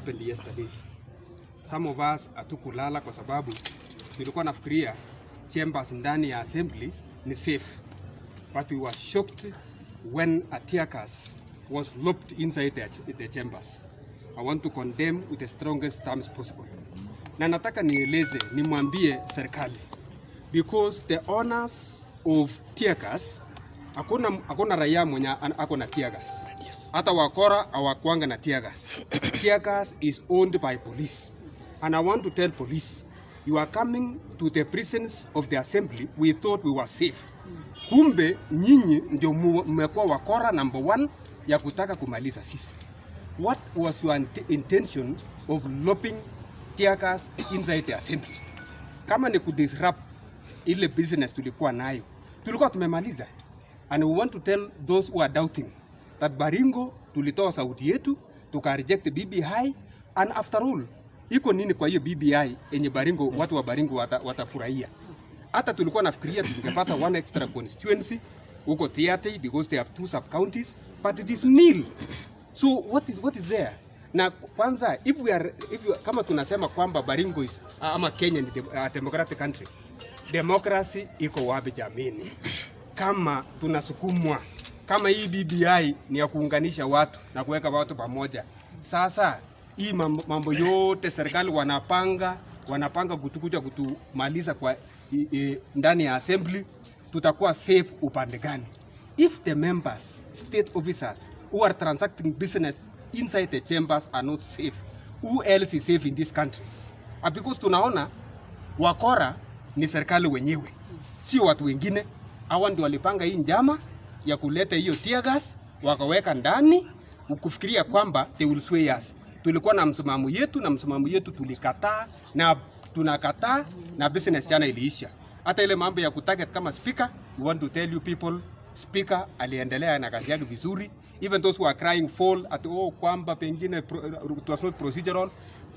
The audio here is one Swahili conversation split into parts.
happened yesterday. Some of us hatukulala kwa sababu tulikuwa nafikiria chambers ndani ya assembly ni safe. But we were shocked when a tear gas was lobbed inside the chambers. I want to condemn with the strongest terms possible. Na nataka nieleze, nimwambie serikali, because the owners of tear gas, hakuna raia mwenye ako na tear gas. Hata wakora hawakuanga na tear gas. Tear gas is owned by police. And I want to tell police, you are coming to the presence of the assembly, we thought we were safe. Kumbe nyinyi ndio mmekuwa wakora number 1 ya kutaka kumaliza sisi. What was your intention of lobbing tear gas inside the assembly? Kama ni kudisrupt ile business tulikuwa nayo, tulikuwa tumemaliza. And we want to tell those who are doubting that Baringo tulitoa sauti yetu, tuka reject BBI, and after all, iko nini kwa hiyo BBI enye Baringo, watu wa Baringo watafurahia? Hata tulikuwa nafikiria tungepata 1 extra constituency huko Tiaty because they have 2 sub counties, but it is nil. So what is there? Na kwanza kama tunasema kwamba Baringo is ama Kenya ni a democratic country, democracy iko wapi jamini? Kama tunasukumwa, kama hii BBI ni ya kuunganisha watu na kuweka watu pamoja. Sasa hii mambo yote serikali wanapanga kutukuja kutumaliza kwa ndani ya assembly, tutakuwa safe upande gani? If the members, state officers who are transacting business inside the chambers are not safe, who else is safe in this country? Because tunaona wakora ni serikali wenyewe, si watu wengine. Hawa ndio walipanga hii njama ya kuleta hiyo tear gas, wakaweka ndani ukufikiria kwamba they will sway us. Tulikuwa na msimamo yetu tulikataa, na tunakataa, na business yana iliisha. Hata ile mambo ya kutarget kama speaker, we want to tell you people, speaker aliendelea na kazi yake vizuri. Even those who are crying fall at kwamba pengine it was not procedural.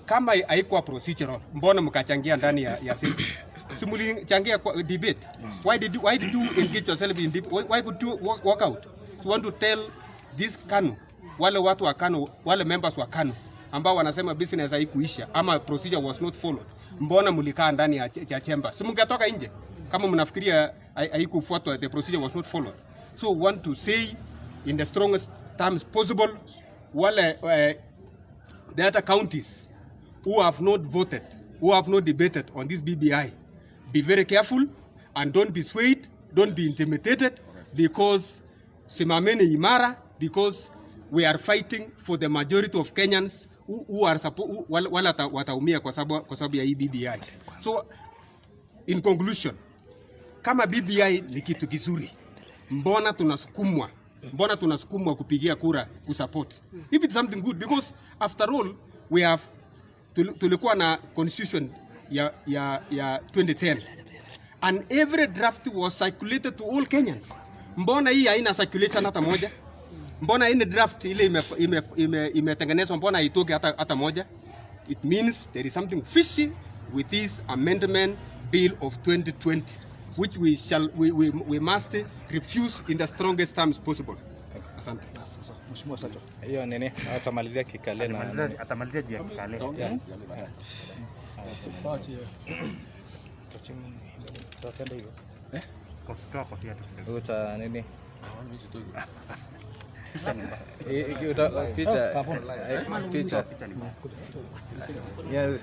Kama haikuwa procedural, mbona mkachangia ndani ya safety? Simuli changia kwa debate. Why did you engage yourself in debate? Why could you walk out? So want to tell this KANU, wale watu wa KANU, wale members wa KANU ambao wanasema business haikuisha ama procedure was not followed, mbona mlikaa ndani ya chamber? Si mngetoka nje kama mnafikiria haikufuatwa, the procedure was not followed. So want to say in the strongest terms possible, wale the other counties who have not voted, who have not debated on this BBI, be very careful and don't be swayed, don't be intimidated, because simameni imara, because we are fighting for the majority of Kenyans who are wataumia kwa sababu ya hii BBI. So in conclusion, kama BBI ni kitu kizuri, mbona tunasukumwa kupigia kura kusupport? If it's something good, because after all we have tulikuwa na constitution ya 2010 and every draft was circulated to all Kenyans. Mbona hii haina circulation hata moja? Mbona hii draft ile imetengenezwa mbona haitoki hata moja? It means there is something fishy with this amendment bill of 2020, which we must refuse in the strongest terms possible. Asante. Mheshimiwa Sato. Hiyo nini? Atamalizia kikale na atamalizia juu ya kikale. Tutapenda hivyo. Kutoa kofia tu kidogo. Uta nini? Picha. Yeah.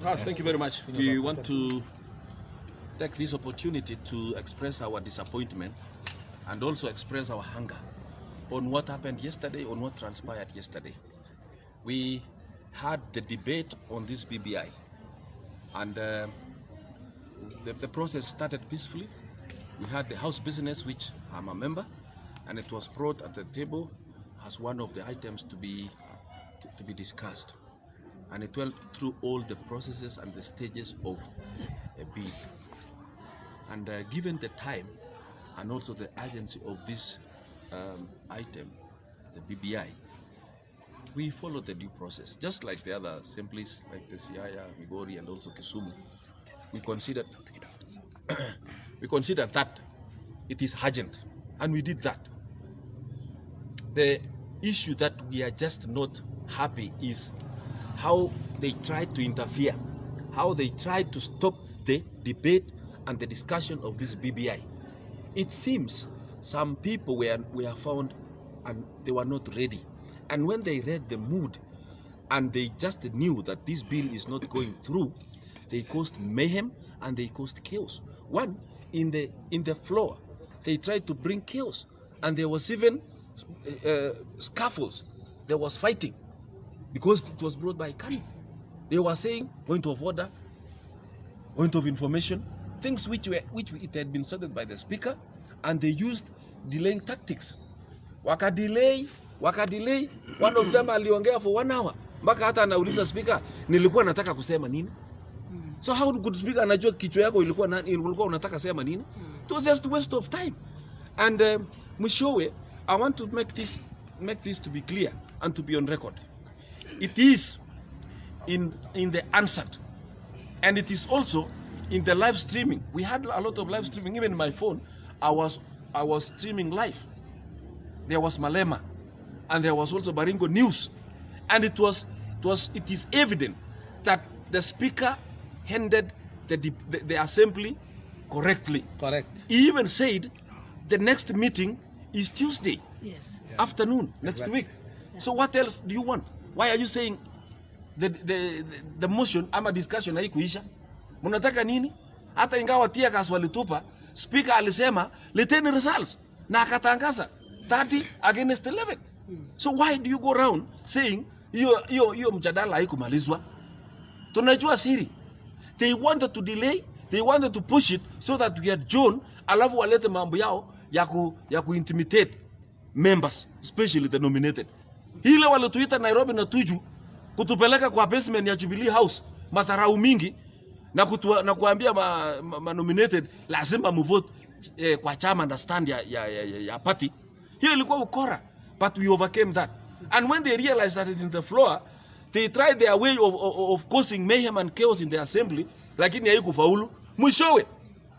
Guys, thank you very much. We want to take this opportunity to express our disappointment and also express our hunger on what happened yesterday, on what transpired yesterday. We had the debate on this BBI, and the process started peacefully. We had the House business, which I'm a member, and it was brought at the table as one of the items to be discussed. And it went through all the processes and the stages of a bill. And given the time and also the urgency of this item, the BBI, we followed the due process, just like the other assemblies, like the Siaya, Migori, and also Kisumu. We considered that it is urgent, and we did that. The issue that we are just not happy is how they tried to interfere, how they tried to stop the debate and the discussion of this BBI. It seems some people were found and they were not ready. And when they read the mood and they just knew that this bill is not going through, they caused mayhem and they caused chaos. One, in the floor, they tried to bring chaos, and there was even scuffles. There was fighting because it was brought by Kanu. They were saying point of order, point of information, things which it had been started by the speaker, and they used delaying tactics. Waka delay. One of them aliongea for 1 hour. Mpaka hata anauliza speaker, nilikuwa nataka kusema nini? So how could speaker anajua kichwa yako ilikuwa unataka sema nini? It was just a waste of time. And mwishowe, I want to make this to be clear and to be on record. It is in the answered, and it is also in the live streaming. We had a lot of live streaming. Even my phone, I was streaming live. There was Malema, and there was also Baringo News, and it is evident that the speaker handed the assembly correctly. Correct. He even said the next meeting is Tuesday. Yes. Afternoon, next week. So what else do you want? Why are you saying the motion ama discussion haikuisha? Mnataka nini? Hata ingawa tear gas walitupa, speaker alisema leteni results na akatangaza 30 against 11. So why do you go around saying hiyo mjadala haikumalizwa? Tunajua siri. They wanted to delay, they wanted to push it so that we had John alafu walete mambo yao ya intimidate members, especially the nominated. Hile walituita Nairobi na Tuju kutupeleka kwa basement ya Jubilee House, matarau mingi na kuambia ma nominated lazima mvote kwa chama na stand ya party. Hiyo ilikuwa ukora, but we overcame that. And when they realized that it's in the floor, they tried their way of causing mayhem and chaos in the assembly, lakini haikufaulu. Mwishowe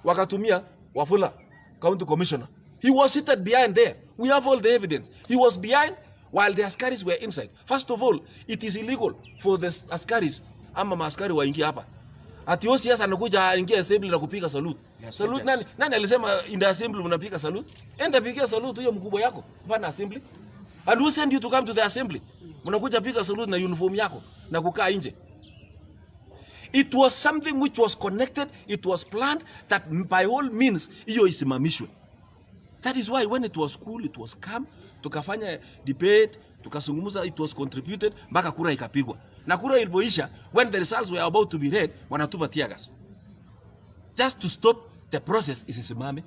wakatumia Wafula, county commissioner. He was seated behind there. We have all the evidence. He was behind while the askaris were inside. First of all, it is illegal for the askaris ama maaskari waingie hapa. Ati yo siasa anakuja ingia assembly na kupiga salute. Yes, salute yes. Nani alisema in the assembly unapiga salute? Enda piga salute hiyo mkubwa yako. Hapana assembly. And who send you to come to the assembly? Mnakuja piga salute na uniform yako na kukaa nje. It was something which was connected, it was planned that by all means hiyo isimamishwe. That is why when it was cool, it was calm, tukafanya debate, tukazungumza, it was contributed, mpaka kura ikapigwa. Na kura ilipoisha, when the results were about to be read, wanatupa tear gas. Just to stop the process isisimame.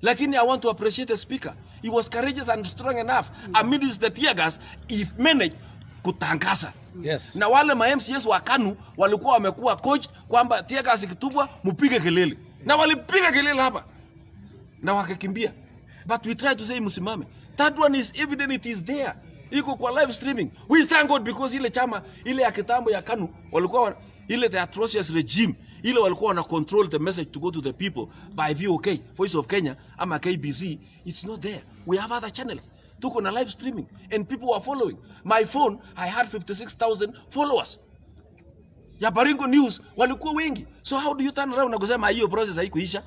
Lakini I want to appreciate the speaker. He was courageous and strong enough amidst the tear gas, he managed kutangaza. Yes. Na wale ma MCAs wa Kanu walikuwa wamekuwa coach kwamba tear gas ikitupwa mpige kelele. Na walipiga kelele hapa. Na wakakimbia. But we try to say msimame. That one is evident, it is there. Iko kwa live streaming. We thank God because ile chama, ile ya kitambo ya Kanu, walikuwa ile the atrocious regime, ile walikuwa wana control the message to go to the people by VOK, Voice of Kenya, ama KBC. It's not there. We have other channels. Tuko na live streaming and people are following. My phone, I had 56,000 followers. Ya Baringo News, walikuwa wengi. So how do you turn around na kusema hiyo process haikuisha?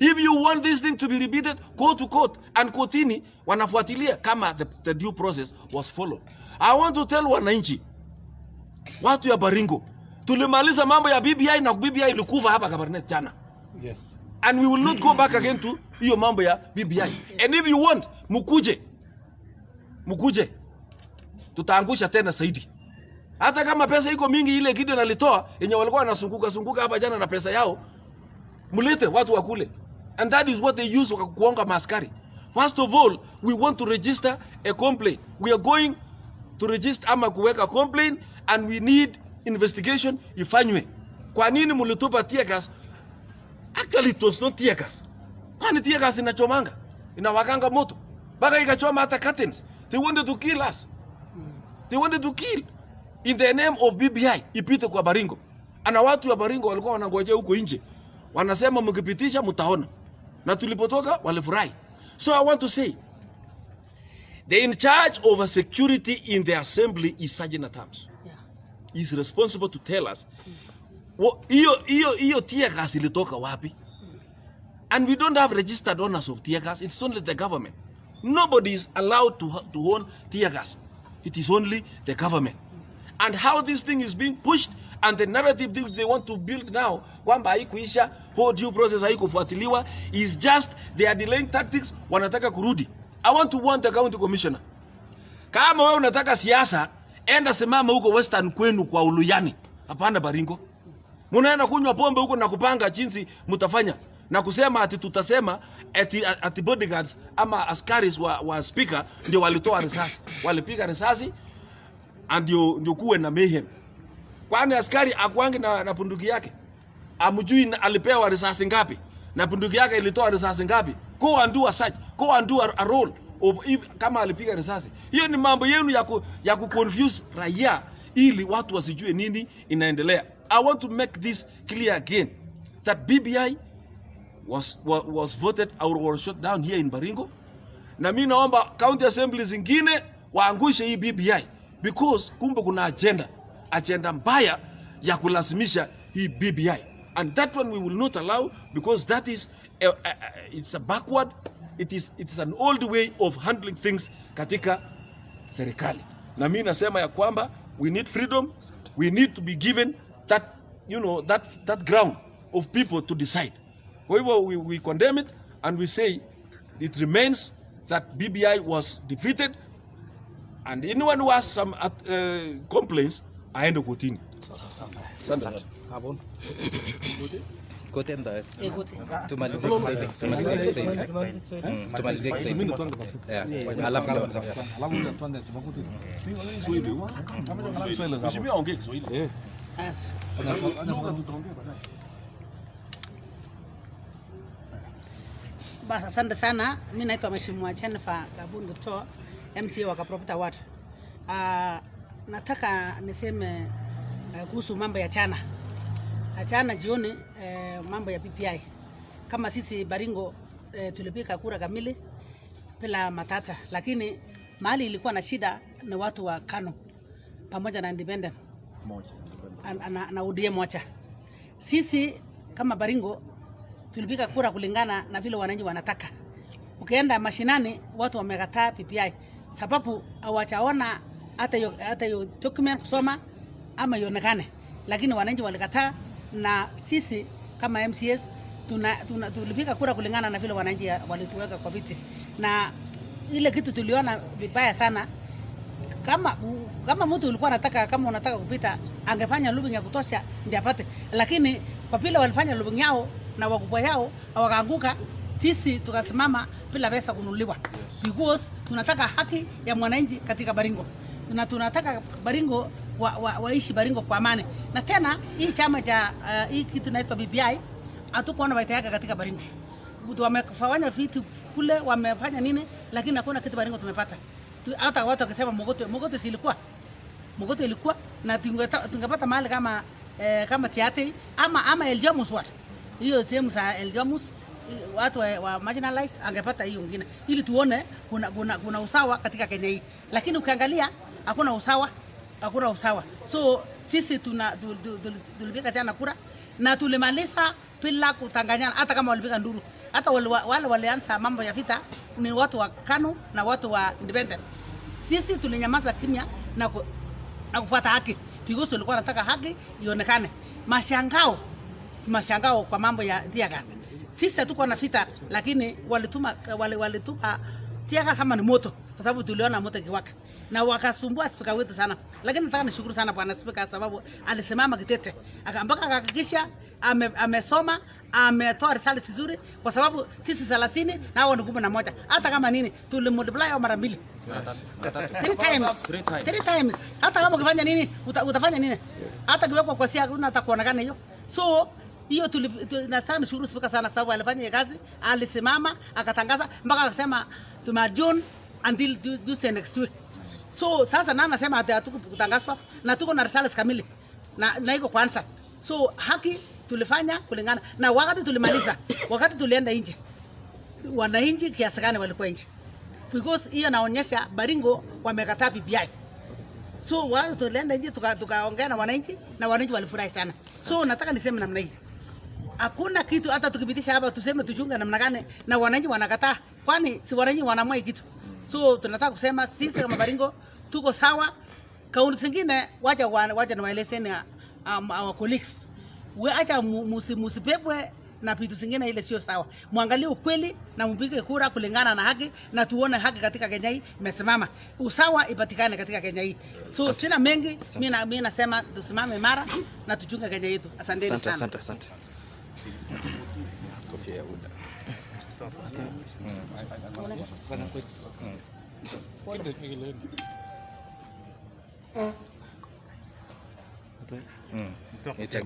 If you want this thing to be repeated, go to court. And kotini wanafuatilia kama the due process was followed. I want to tell wananchi, watu ya Baringo, tulimaliza mambo ya BBI na BBI ilikufa hapa Kabarnet jana. Yes. And we will not go back again to hiyo mambo ya BBI. And if you want, mukuje. Tutaangusha tena zaidi. Hata kama pesa iko mingi ile Gideon alitoa, yenye walikuwa wanazunguka hapa jana na pesa yao, mulete watu wakule. And that is what they use kuonga maskari. First of all, we want to register a complaint. We are going to register ama kuweka complaint, and we need investigation ifanywe. Kwa nini mulitupa tear gas? Actually it was not tear gas. Kwani tear gas inachomanga? Inawakanga moto. Baka ikachoma hata curtains. They wanted to kill us. They wanted to kill. In the name of BBI, ipite kwa Baringo. Ana watu ya Baringo walikuwa wanangojea huko nje. Wanasema mkipitisha mtaona. Na tulipotoka walifurahi. So I want to say, The in charge of security in the assembly is Sergeant at Arms. Yeah. He's responsible to tell us iyo tear gas ilitoka wapi. And we don't have registered owners of tear gas. It's only the government. Nobody is allowed to own tear gas. It is only the government. And how this thing is being pushed and the narrative they want to build now, kwamba haikuisha, whole due process haikufuatiliwa, is just they are delaying tactics, wanataka kurudi. I want to warn the county commissioner. Kama wewe unataka siasa, enda simama huko Western kwenu kwa Uluyani. Hapana Baringo. Munaenda kunywa pombe huko na kupanga jinsi mutafanya. Na kusema ati tutasema ati bodyguards ama askaris wa speaker ndio walitoa risasi. Walipiga risasi ndio kuwe na mayhem. Kwani askari akwangi na punduki yake? Amujui alipewa risasi ngapi? Na punduki yake ilitoa risasi ngapi? Go and do a search. Go and do a roll of kama alipiga risasi. Hiyo ni mambo yenu ya confuse raia ili watu wasijue nini inaendelea. I want to make this clear again that BBI was voted or shut down here in Baringo. Na mimi naomba county assemblies zingine waangushe hii BBI because kumbe kuna agenda mbaya ya kulazimisha hii BBI, and that one we will not allow because that is it's a backward, it's an old way of handling things katika serikali. Na mimi nasema ya kwamba we need freedom, we need to be given that, you know, that ground of people to decide. Kwa hivyo we condemn it and we say it remains that BBI was defeated, and anyone who has some complaints aende kotini. Asante. Kote ndio. Tumalize Kiswahili. Alafu tuende Kiswahili. Mheshimiwa aongee Kiswahili. Yes. Basi asante sana. Mimi naitwa Mheshimiwa Jennifer Ruto, MCA wa Kapropita Ward. Nataka niseme kuhusu mambo ya jana jioni, mambo ya BBI. Kama sisi Baringo tulipiga kura kamili bila matata, lakini mahali ilikuwa na shida ni watu wa KANU pamoja na independent na ODM moja. Sisi kama Baringo tulipiga kura kulingana na vile wananchi wanataka. Ukienda mashinani watu wamekataa BBI sababu hawajaona hata hiyo document kusoma ama ionekane, lakini wananchi walikataa, na sisi kama MCAs tulipiga kura kulingana na vile wananchi walituweka kwa viti. Na ile kitu tuliona vibaya sana, kama mtu ulikuwa anataka, kama unataka kupita angefanya lobbying ya kutosha ndio apate, lakini kwa vile walifanya lobbying yao na wakubwa yao wakaanguka, sisi tukasimama bila pesa kununuliwa, because tunataka haki ya mwananchi katika Baringo, na tunataka Baringo waishi Baringo kwa amani. Na tena hii chama cha hii kitu inaitwa BBI hatukuona waita yake katika Baringo. Wamefanya vitu kule, wamefanya nini, lakini hakuna kitu Baringo tumepata. Hata watu wakisema Mogote si ilikuwa Mogote ilikuwa, na tungepata mahali kama Tiate ama Eljamus watu. Hiyo sehemu za Eljamus watu wa marginalized angepata hiyo nyingine, ili tuone kuna usawa katika Kenya hii. Lakini ukiangalia hakuna usawa. So sisi tulipiga jana kura na tulimaliza bila kutanganyana, hata kama walipiga nduru. Hata wale walianza mambo ya vita ni watu wa KANU na watu wa independent. Sisi tulinyamaza kimya na kufuata haki, because tulikuwa tunataka haki ionekane. Mashangao kwa mambo ya tear gas. Sisi hatukuwa na vita, lakini walitupa tear gas ama ni moto, kwa sababu tuliona moto kiwaka na wakasumbua speaker wetu sana. Lakini nataka nishukuru sana bwana speaker, sababu alisimama kitete mpaka akahakikisha amesoma, ametoa risala vizuri, kwa sababu sisi 30 na hao ni 11. Hata kama nini tulimultiply au mara mbili. 3 times. Hata kama ukifanya nini utafanya nini? Hata kiwekwa kwa sia hata kuonekana hiyo. So hiyo tunastahili nishukuru speaker sana, sababu alifanya kazi, alisimama akatangaza mpaka akasema tumeadjourn until Tuesday next week. So sasa na nasema hatukutangazwa na tuko na risala kamili na iko kwanza. So haki tulifanya kulingana na wakati tulimaliza. Wakati tulienda nje, wananchi kiasi gani walikuwa nje? because hiyo naonyesha Baringo wamekataa BBI. So wao tulienda nje tukaongea na wananchi walifurahi sana. So nataka niseme namna hii. Hakuna kitu hata tukipitisha hapa tuseme tuchunge namna gani na wananchi wanakataa. Kwani si wananchi wanaamua kitu. So tunataka kusema sisi kama Baringo tuko sawa. Kaunti zingine wacha niwaelezeni our colleagues. Acha musipepwe na vitu zingine ile sio sawa. Muangalie ukweli na mpige kura kulingana na haki na tuone haki katika Kenya hii imesimama. Usawa ipatikane katika Kenya hii. So sina mengi, mimi nasema tusimame imara na tuchunge Kenya yetu. Asanteni sana. Asante. Kofia ya UDA.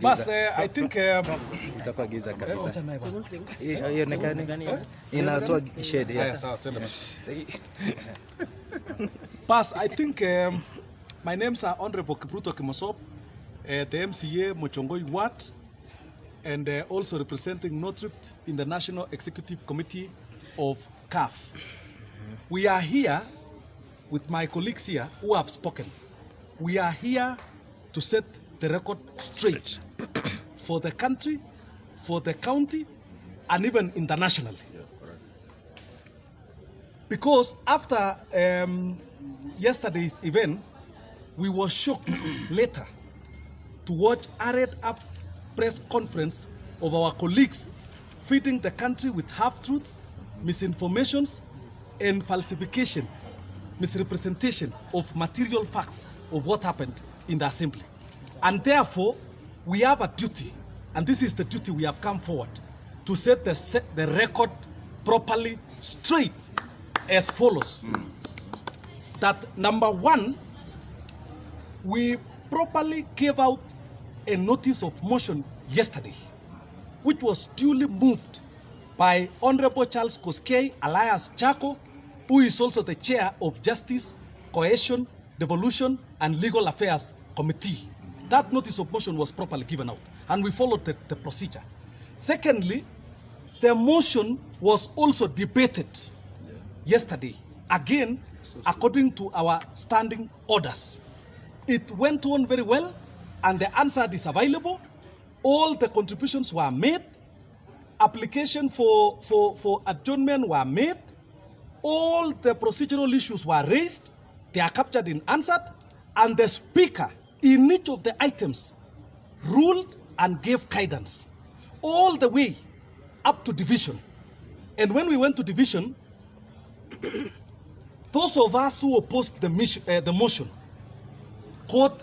Bas, I think itakuwa giza kabisa. Ionekane inatoa shade ya. Sawa, twende basi. Bas, I think my names are Honorable Kipruto Kimosop, the MCA Mochongoi Ward, and also representing North Rift in the National Executive Committee of CAF. We are here with my colleagues here who have spoken. We are here to set the record straight for the country, for the county, and even internationally. Yeah, correct. Because after yesterday's event, we were shocked later to watch added up press conference of our colleagues feeding the country with half-truths, misinformations, and falsification, misrepresentation of material facts of what happened in the assembly. And therefore, we have a duty, and this is the duty we have come forward, to set the record properly straight as follows. That number one, we properly gave out a notice of motion yesterday, which was duly moved by Honorable Charles Koskei Elias Chako, who is also the chair of Justice, Cohesion, Devolution, and Legal Affairs Committee. That notice of motion was properly given out, and we followed the procedure. Secondly, the motion was also debated yesterday, again, according to our standing orders. It went on very well, and the answer is available. All the contributions were made. Application for adjournment were made. All the procedural issues were raised. They are captured and answered. And the speaker, in each of the items, ruled and gave guidance all the way up to division. And when we went to division, those of us who opposed the motion got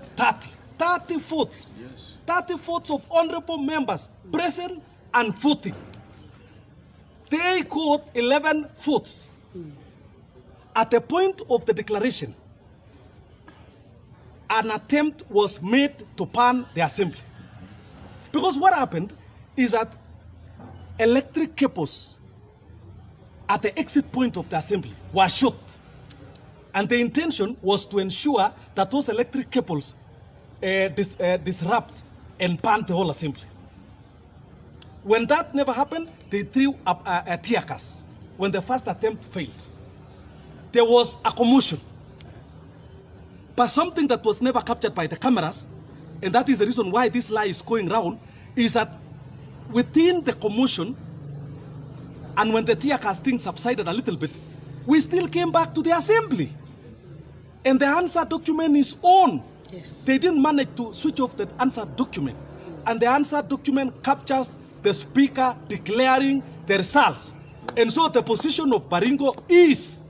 30 votes. Yes. 30 votes of honorable members present and voting. They got 11 votes. At the point of the declaration, an attempt was made to ban the assembly. Because what happened is that electric cables at the exit point of the assembly were shot. And the intention was to ensure that those electric cables disrupt and ban the whole assembly. When that never happened, they threw up a tear gas when the first attempt failed. There was a commotion. But something that was never captured by the cameras, and that is the reason why this lie is going round, is that within the commotion, and when the tear gas thing subsided a little bit, we still came back to the assembly. And the answer document is on. Yes. They didn't manage to switch off the answer document. And the answer document captures the speaker declaring the results. And so the position of Baringo is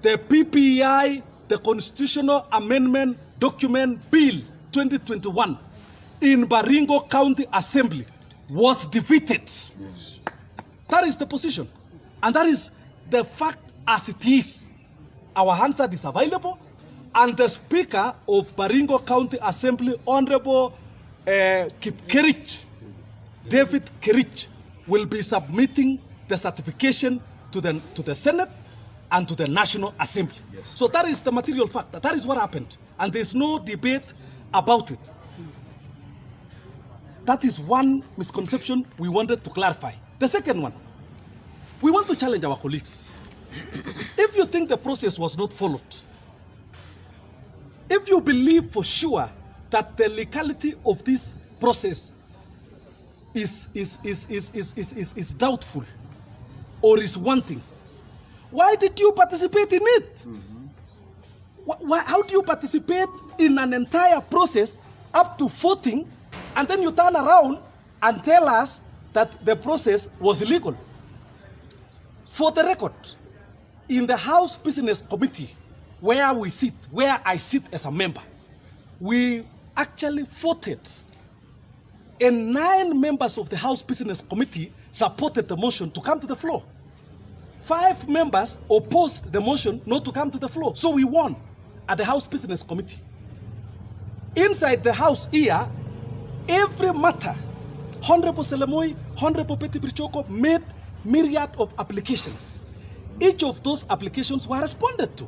the PPI, the Constitutional Amendment Document Bill 2021 in Baringo County Assembly was defeated. Yes. That is the position. And that is the fact as it is. Our answer is available. And the Speaker of Baringo County Assembly, Honorable Kerich, David Kerich, will be submitting the certification to the Senate and to the National Assembly. Yes. So that is the material fact. That is what happened. And there's no debate about it. That is one misconception we wanted to clarify. The second one, we want to challenge our colleagues. If you think the process was not followed, if you believe for sure that the legality of this process is doubtful or is wanting, why did you participate in it? How do you participate in an entire process up to voting, and then you turn around and tell us that the process was illegal? For the record, in the House Business Committee, where I sit as a member, we actually voted, and 9 members of the House Business Committee supported the motion to come to the floor. 5 members opposed the motion not to come to the floor. So we won at the House Business Committee. Inside the House here, every matter, Honorable Selemoy, Honorable Peti Brichoko made myriad of applications. Each of those applications were responded to.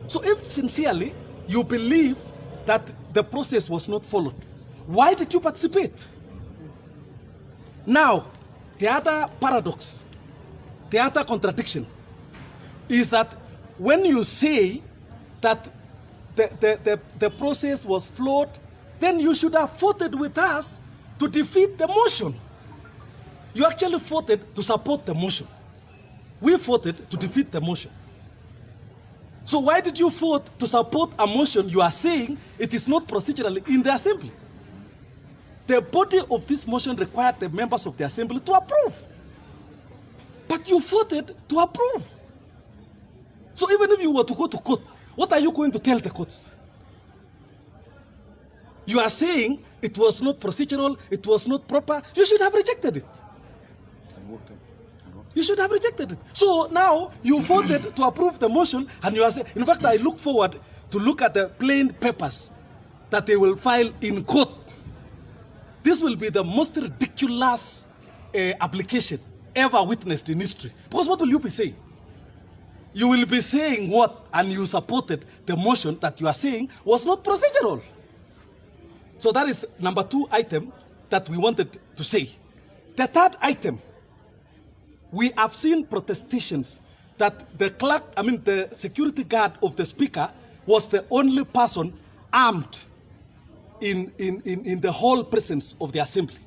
So if sincerely you believe that the process was not followed, why did you participate? Now, the other paradox, the other contradiction is that when you say that the process was flawed, then you should have voted with us to defeat the motion. You actually voted to support the motion. We voted to defeat the motion. So why did you vote to support a motion you are saying it is not procedurally in the assembly? The body of this motion required the members of the assembly to approve. But you voted to approve. So even if you were to go to court, what are you going to tell the courts? You are saying it was not procedural, it was not proper. You should have rejected it. You should have rejected it. So now you voted to approve the motion, and you are saying, in fact, I look forward to look at the plain papers that they will file in court. This will be the most ridiculous application ever witnessed in history. Because what will you be saying? You will be saying what, and you supported the motion that you are saying was not procedural. So that is number 2 item that we wanted to say. The third item, we have seen protestations that the security guard of the speaker was the only person armed in the whole presence of the assembly.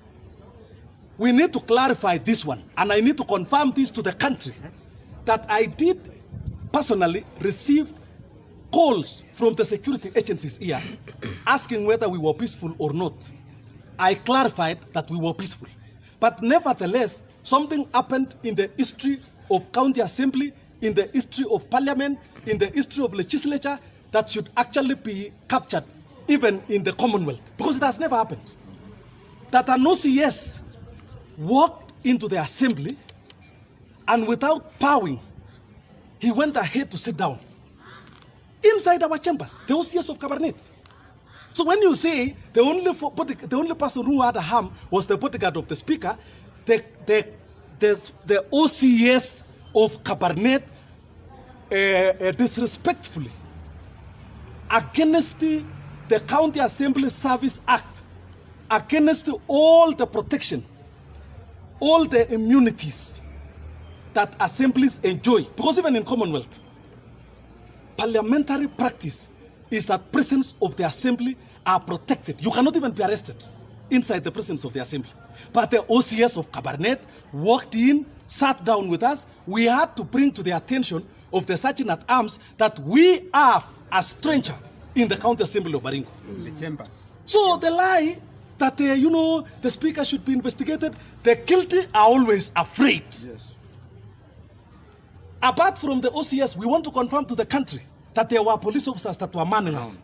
We need to clarify this one, and I need to confirm this to the country, that I did personally receive calls from the security agencies here asking whether we were peaceful or not. I clarified that we were peaceful. But nevertheless, something happened in the history of county assembly, in the history of parliament, in the history of legislature, that should actually be captured even in the Commonwealth, because it has never happened. That an OCS walked into the assembly and without bowing, he went ahead to sit down inside our chambers, the OCS of Cabernet. So when you say the only person who had a harm was the bodyguard of the speaker, the OCS of Cabernet disrespectfully against the County Assembly Service Act, against all the protection, all the immunities that assemblies enjoy. Because even in Commonwealth, parliamentary practice is that presence of the assembly are protected. You cannot even be arrested inside the presence of the assembly. But the OCS of Cabernet walked in, sat down with us. We had to bring to the attention of the Sergeant at Arms that we are a stranger in the County Assembly of Baringo. The chambers. So the lie that, the speaker should be investigated, the guilty are always afraid. Yes. Apart from the OCS, we want to confirm to the country that there were police officers that were manning us.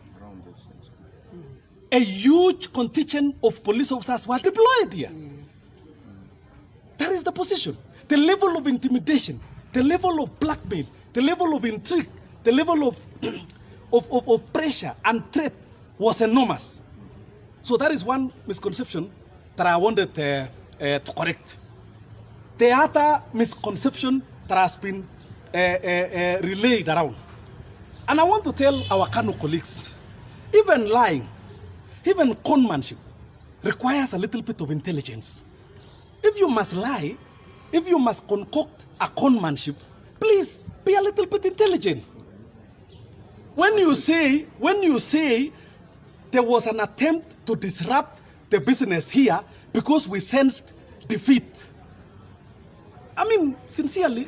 A huge contingent of police officers were deployed here. That is the position. The level of intimidation, the level of blackmail, the level of intrigue, the level of pressure and threat was enormous. So that is one misconception that I wanted to correct. The other misconception that has been relayed around, and I want to tell our Kano colleagues, even lying, even conmanship requires a little bit of intelligence. If you must lie, if you must concoct a conmanship, please be a little bit intelligent. When you say there was an attempt to disrupt the business here because we sensed defeat. I mean, sincerely,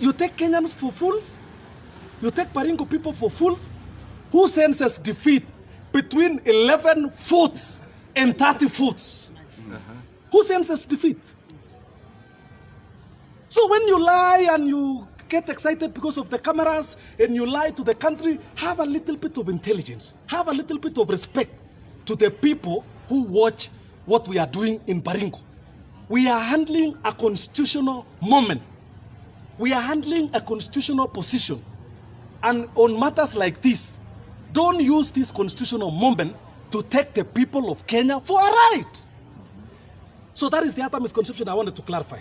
you take Kenyans for fools? You take Baringo people for fools? Who senses defeat between 11 votes and 30 votes? Who senses defeat? So when you lie and you get excited because of the cameras and you lie to the country, have a little bit of intelligence. Have a little bit of respect to the people who watch what we are doing in Baringo. We are handling a constitutional moment. We are handling a constitutional position. And on matters like this, don't use this constitutional moment to take the people of Kenya for a ride. So that is the other misconception I wanted to clarify.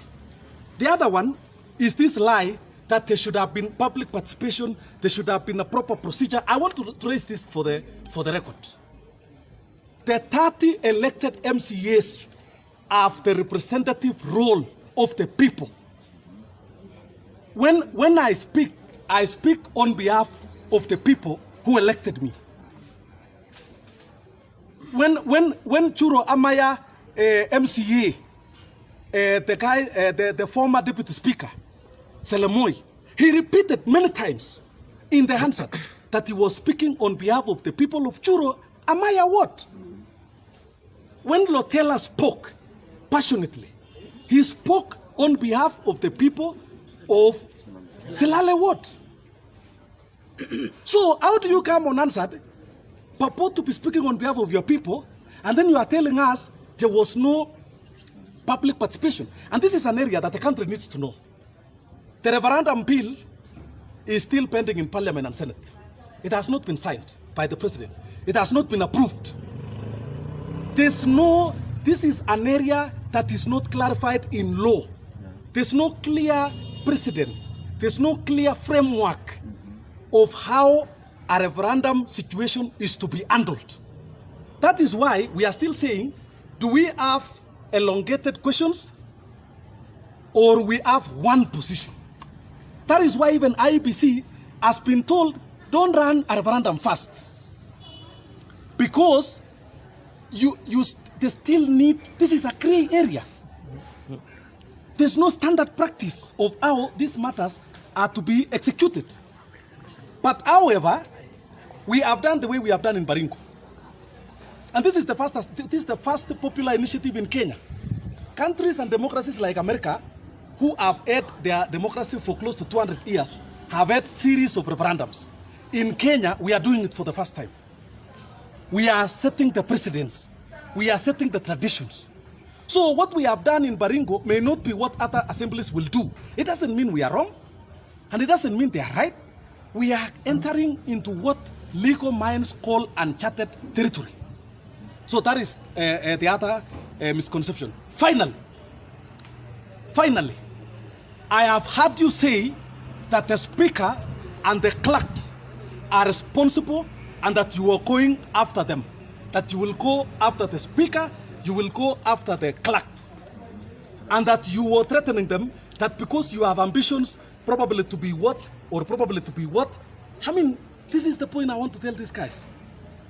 The other one is this lie that there should have been public participation, there should have been a proper procedure. I want to raise this for the record. The 30 elected MCAs have the representative role of the people. When I speak on behalf of the people who elected me. When Churo Amaya MCA, the former deputy speaker, Selemoy, he repeated many times in the Hansard that he was speaking on behalf of the people of Churo Amaya what? When Lotela spoke passionately, he spoke on behalf of the people of Silale what? So how do you come unanswered, purport to be speaking on behalf of your people, and then you are telling us there was no public participation? And this is an area that the country needs to know. The referendum bill is still pending in Parliament and Senate. It has not been signed by the President. It has not been approved. This is an area that is not clarified in law. There's no clear precedent. There's no clear framework of how a referendum situation is to be handled. That is why we are still saying, do we have elongated questions or we have one position? That is why even IEBC has been told, don't run a referendum fast. Because they still need, this is a gray area. There's no standard practice of how these matters are to be executed. But however, we have done the way we have done in Baringo. And this is the first popular initiative in Kenya. Countries and democracies like America, who have had their democracy for close to 200 years, have had series of referendums. In Kenya, we are doing it for the first time. We are setting the precedents. We are setting the traditions. So what we have done in Baringo may not be what other assemblies will do. It doesn't mean we are wrong, and it doesn't mean they are right. We are entering into what legal minds call uncharted territory. So that is the other misconception. Finally, I have heard you say that the speaker and the clerk are responsible and that you are going after them. That you will go after the speaker, you will go after the clerk. And that you were threatening them that because you have ambitions probably to be what or probably to be what. I mean, this is the point I want to tell these guys.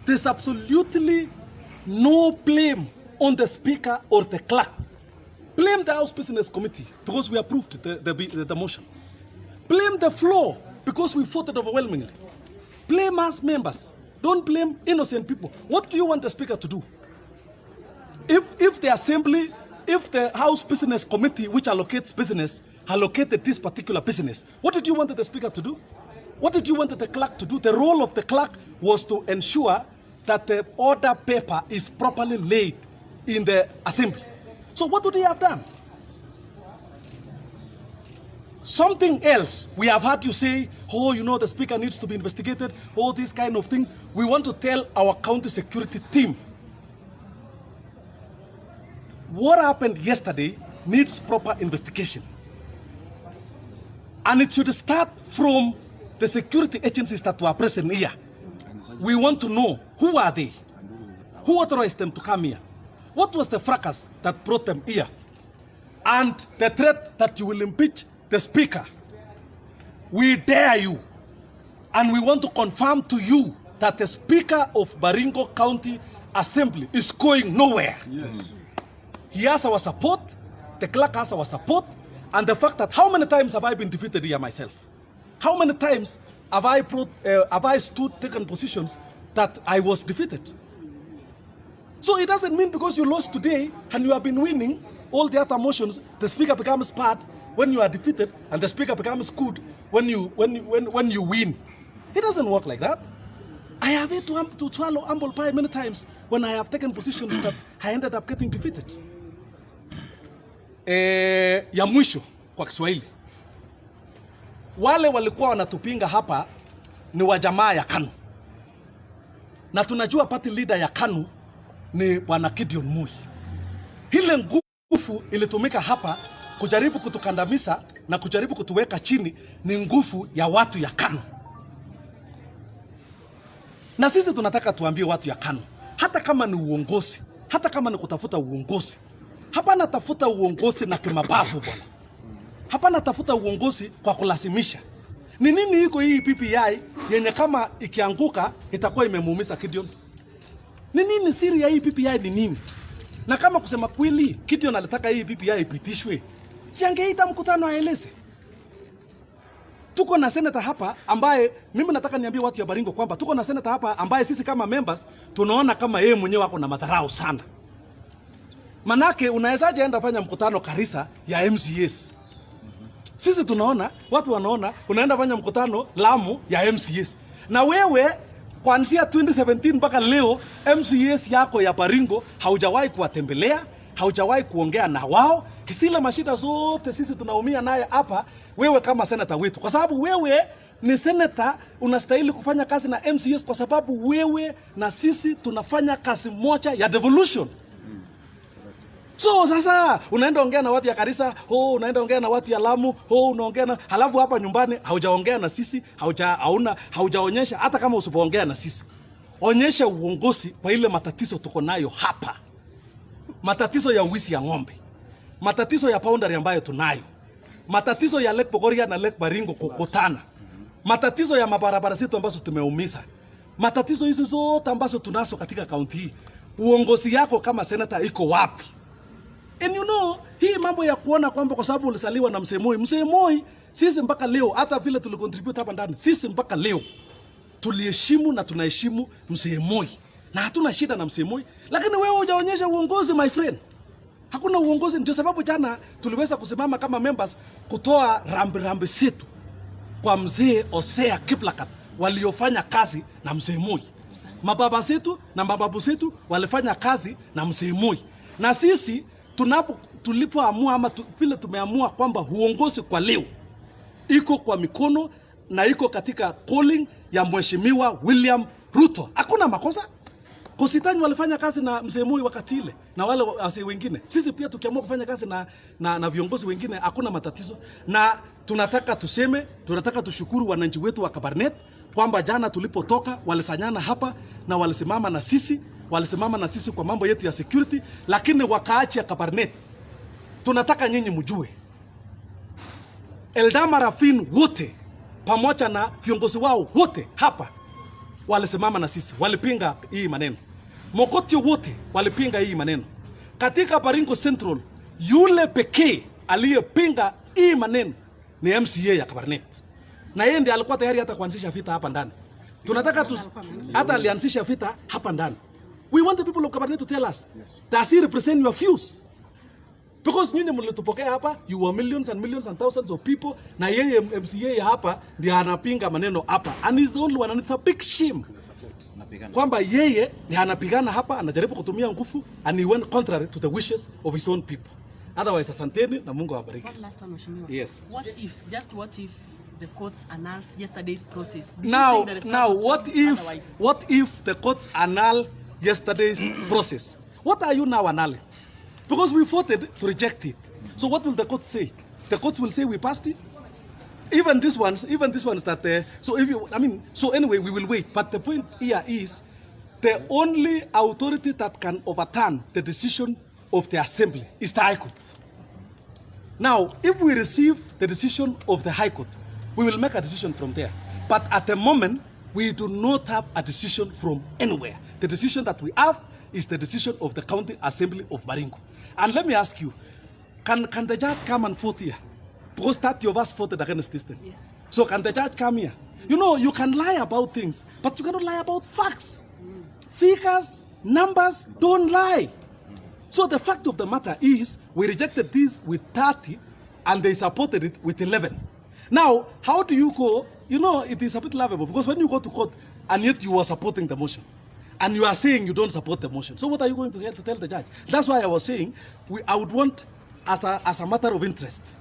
There's absolutely no blame on the speaker or the clerk. Blame the House Business Committee because we approved the motion. Blame the floor because we voted overwhelmingly. Blame us members. Don't blame innocent people. What do you want the speaker to do? If the assembly, if the House Business Committee, which allocates business, allocated this particular business, what did you want the speaker to do? What did you want the clerk to do? The role of the clerk was to ensure that the order paper is properly laid in the assembly. So what would they have done? Something else, we have heard you say, oh, you know, the speaker needs to be investigated, all this kind of thing. We want to tell our county security team, what happened yesterday needs proper investigation. And it should start from the security agencies that were present here. We want to know, who are they? Who authorized them to come here? What was the fracas that brought them here? And the threat that you will impeach the speaker. we dare you, and we want to confirm to you that the Speaker of Baringo County Assembly is going nowhere. Yes. He has our support, the clerk has our support, and the fact that how many times have I been defeated here myself? How many times have I stood, taken positions that I was defeated? So it doesn't mean because you lost today and you have been winning all the other motions, the speaker becomes bad when you are defeated, and the speaker becomes good when you win. It doesn't work like that. I have had to swallow humble pie many times when I have taken positions that I ended up getting defeated. Ya mwisho kwa Kiswahili, wale walikuwa wanatupinga hapa ni wa jamaa ya KANU, na tunajua party leader ya KANU ni Bwana Gideon Moi. Ile nguvu ilitumika hapa kujaribu kutukandamiza na kujaribu kutuweka chini ni nguvu ya watu ya KANU. Na sisi tunataka tuambie watu ya KANU, hata kama ni uongozi, hata kama ni kutafuta uongozi, hapana tafuta uongozi na kimabavu bwana. Hapana tafuta uongozi kwa kulazimisha. Ni nini iko hii PPI yenye kama ikianguka itakuwa imemuumiza Gideon? Ni nini siri ya hii PPI ni nini? Na kama kusema kweli Gideon alitaka hii PPI ipitishwe, si angeita mkutano aeleze. Tuko na senator hapa ambaye mimi nataka niambie watu ya Baringo kwamba tuko na senator hapa ambaye sisi kama members tunaona kama yeye mwenyewe wako na madharau sana. Manake unawezaje enda fanya mkutano Karisa ya MCAs? Sisi tunaona, watu wanaona unaenda fanya mkutano Lamu ya MCAs. Na wewe kuanzia 2017 mpaka leo MCAs yako ya Baringo haujawahi kuwatembelea, haujawahi kuongea na wao. Kisila mashida zote sisi tunaumia naye hapa, wewe kama senator wetu. Kwa sababu wewe ni senator, unastahili kufanya kazi na MCAs kwa sababu wewe na sisi tunafanya kazi moja ya devolution. So sasa unaenda ongea na watu ya Karisa, unaenda ongea na watu ya Lamu, unaongea na halafu hapa nyumbani haujaongea na sisi, haujaonyesha hata kama usipoongea na sisi. Onyesha uongozi kwa ile matatizo tuko nayo hapa. Matatizo ya wizi ya ng'ombe. Matatizo ya boundary ambayo tunayo. Matatizo ya Lake Bogoria na Lake Baringo kukutana. Matatizo ya mabarabara zetu ambazo tumeumiza. Matatizo hizo zote ambazo tunazo katika kaunti hii. Uongozi yako kama senator iko wapi? And you know, hii mambo ya kuona kwamba kwa sababu ulisaliwa na Mzee Moi, sisi mpaka leo hata vile tulicontribute hapa ndani, sisi mpaka leo tuliheshimu na tunaheshimu Mzee Moi. Na hatuna shida na Mzee Moi, lakini wewe hujaonyesha uongozi my friend. Hakuna uongozi, ndio sababu jana tuliweza kusimama kama members kutoa rambi zetu kwa Mzee Osea Kiplagat waliofanya kazi na Mzee Moi. Mababa zetu na mababu zetu walifanya kazi na Mzee Moi. Na sisi tulipoamua ama vile tumeamua kwamba uongozi kwa leo iko kwa mikono na iko katika calling ya Mheshimiwa William Ruto. Hakuna makosa. Kositani walifanya kazi na Mzee Moi wakati ile na wale wase wengine. Sisi pia tukiamua kufanya kazi na viongozi wengine hakuna matatizo. Na tunataka tushukuru wananchi wetu wa Kabarnet kwamba jana tulipotoka walisanyana hapa na walisimama na sisi kwa mambo yetu ya security, lakini wakaachi ya Kabarnet. Tunataka nyinyi mjue. Eldama Rafin wote pamoja na viongozi wao wote hapa walisimama na sisi, walipinga hii maneno. Mokotio wote walipinga hii maneno. Katika Baringo Central, yule pekee aliyepinga hii maneno ni MCA ya Kabarnet. Na yeye ndiye alikuwa tayari hata kuanzisha vita hapa ndani. Tunataka hata alianzisha vita hapa ndani. We want the people of Kabarnet to tell us, does he represent your views? Because nyinyi mlitupokea hapa, you were millions and millions and thousands of people, na yeye MCA ya hapa ndiye anapinga maneno hapa. And he's the only one, and it's a big shame. Kwamba yeye ndiye anapigana hapa, anajaribu kutumia nguvu, and he went contrary to the wishes of his own people. Otherwise, asanteni na Mungu awabariki. One last one, Mheshimiwa. Yes. What if the courts announced yesterday's process? Now, what if the courts annul yesterday's process? What are you now annulling? Because we voted to reject it. So what will the courts say? The courts will say we passed it. Even these ones that so anyway we will wait. But the point here is the only authority that can overturn the decision of the assembly is the High Court. Now, if we receive the decision of the High Court, we will make a decision from there. But at the moment, we do not have a decision from anywhere. The decision that we have is the decision of the County Assembly of Baringo. And let me ask you, can the judge come and vote here? Because 30 of us voted against this thing. Yes. So can the judge come here? You know, you can lie about things, but you cannot lie about facts. Figures, numbers don't lie. So the fact of the matter is, we rejected this with 30 and they supported it with 11. Now, how do you go? You know, it is a bit laughable because when you go to court and yet you are supporting the motion and you are saying you don't support the motion. So what are you going to tell the judge? That's why I was saying I would want, as a matter of interest,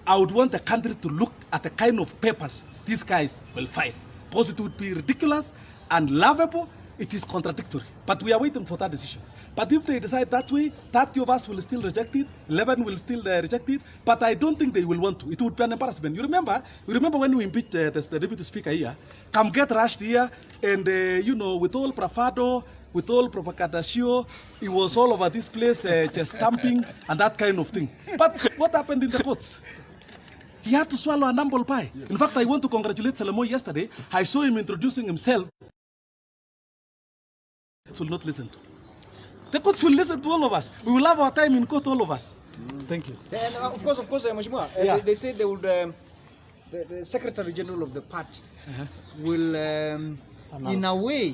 I would want the country to look at the kind of papers these guys will file. Because it would be ridiculous and laughable. It is contradictory. But we are waiting for that decision. But if they decide that way, 30 of us will still reject it, 11 will still reject it, but I don't think they will want to. It would be an embarrassment. You remember when we impeached the deputy speaker here, come get rushed here, and you know, with all bravado, with all propaganda show, it was all over this place, just stamping and that kind of thing. But what happened in the courts? He had to swallow an humble pie. In fact, I want to congratulate Salamo yesterday. I saw him introducing himself. Will not listen to. The courts will listen to all of us. We will have our time in court, all of us. Thank you. And of course, Mheshimiwa, Yeah. they said they would, the Secretary General of the party will, in a way,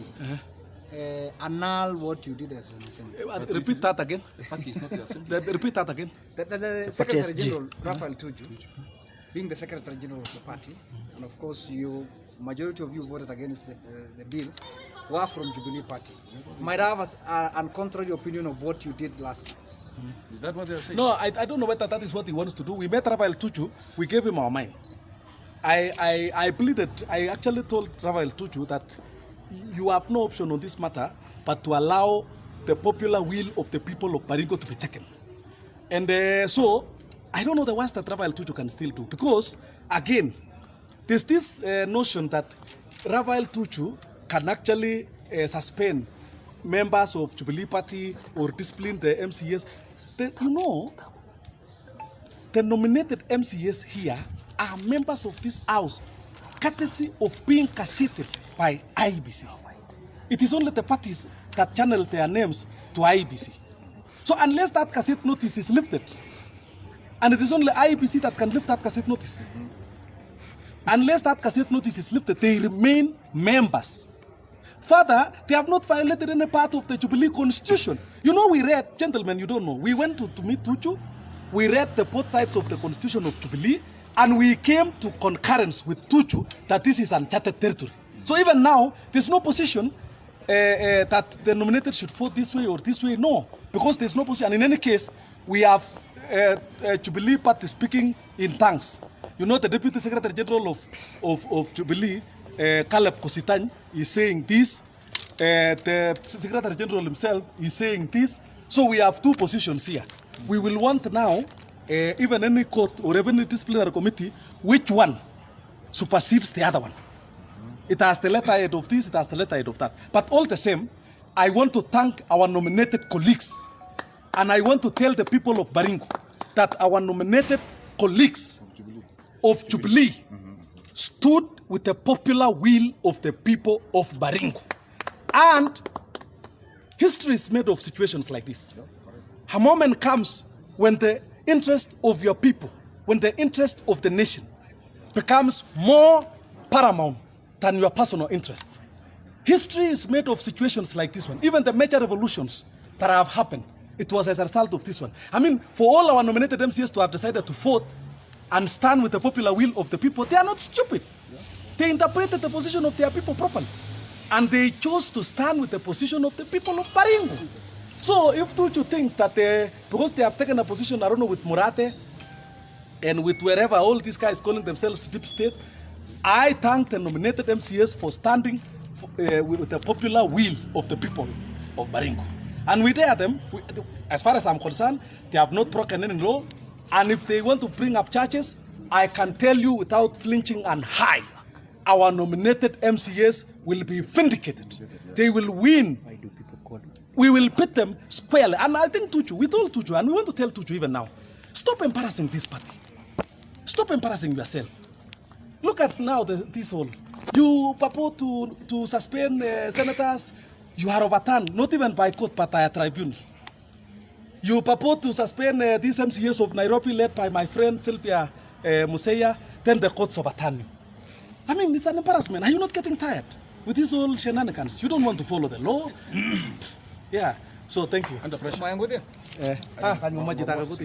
annul what you did as an assembly. Repeat that again. The party is not the assembly. Repeat that again. The Secretary General, Raphael Tuju, being the Secretary General of the party, and of course, majority of you voted against the bill, were from Jubilee Party. Might have a contrary opinion of what you did last night. Is that what they are saying? No, I don't know whether that is what he wants to do. We met Raphael Tuju. We gave him our mind. I pleaded. I actually told Raphael Tuju that you have no option on this matter but to allow the popular will of the people of Baringo to be taken. And so, I don't know the worst that Raphael Tuju can still do, because, again, there's this notion that Raphael Tuju can actually suspend members of Jubilee Party or discipline the MCAs. You know, the nominated MCAs here are members of this house, courtesy of being casseted by IEBC. It is only the parties that channel their names to IEBC. So unless that cassette notice is lifted, and it is only IEBC that can lift that cassette notice, unless that cassette notice is lifted, they remain members. Further, they have not violated any part of the Jubilee Constitution. You know, we read, gentlemen, you don't know, we went to meet Tuju, we read the both sides of the Constitution of Jubilee, and we came to concurrence with Tuju that this is uncharted territory. So even now, there's no position that the nominated should vote this way or this way, no, because there's no position. And in any case, we have Jubilee Party speaking in tongues. You know, the Deputy Secretary General of Jubilee, Caleb Kositany, is saying this. The Secretary General himself is saying this. So we have two positions here. We will want now, even any court or even any disciplinary committee, which one supersedes the other one. It has the letterhead of this, it has the letterhead of that. But all the same, I want to thank our nominated colleagues. And I want to tell the people of Baringo that our nominated colleagues of Jubilee stood with the popular will of the people of Baringo. And history is made of situations like this. A moment comes when the interest of your people, when the interest of the nation becomes more paramount than your personal interests. History is made of situations like this one. Even the major revolutions that have happened, it was as a result of this one. I mean, for all our nominated MCAs to have decided to vote and stand with the popular will of the people, they are not stupid. They interpreted the position of their people properly. And they chose to stand with the position of the people of Baringo. So if Tuju thinks that because they have taken a position, I don't know, with Murate and with wherever all these guys calling themselves deep state, I thank the nominated MCAs for standing with the popular will of the people of Baringo. And we dare them, as far as I'm concerned, they have not broken any law. And if they want to bring up charges, I can tell you without flinching and high, our nominated MCAs will be vindicated. They will win. We will beat them squarely. And I think Tuju, we told Tuju, and we want to tell Tuju even now, stop embarrassing this party. Stop embarrassing yourself. Look at now this whole. You purport to suspend senators. You are overturned, not even by court, but by a tribunal. You purport to suspend these MCAs of Nairobi led by my friend Sylvia Museya, then the courts overturn you. I mean, it's an embarrassment. Are you not getting tired with these old shenanigans? You don't want to follow the law? Yeah, so thank you. Under pressure.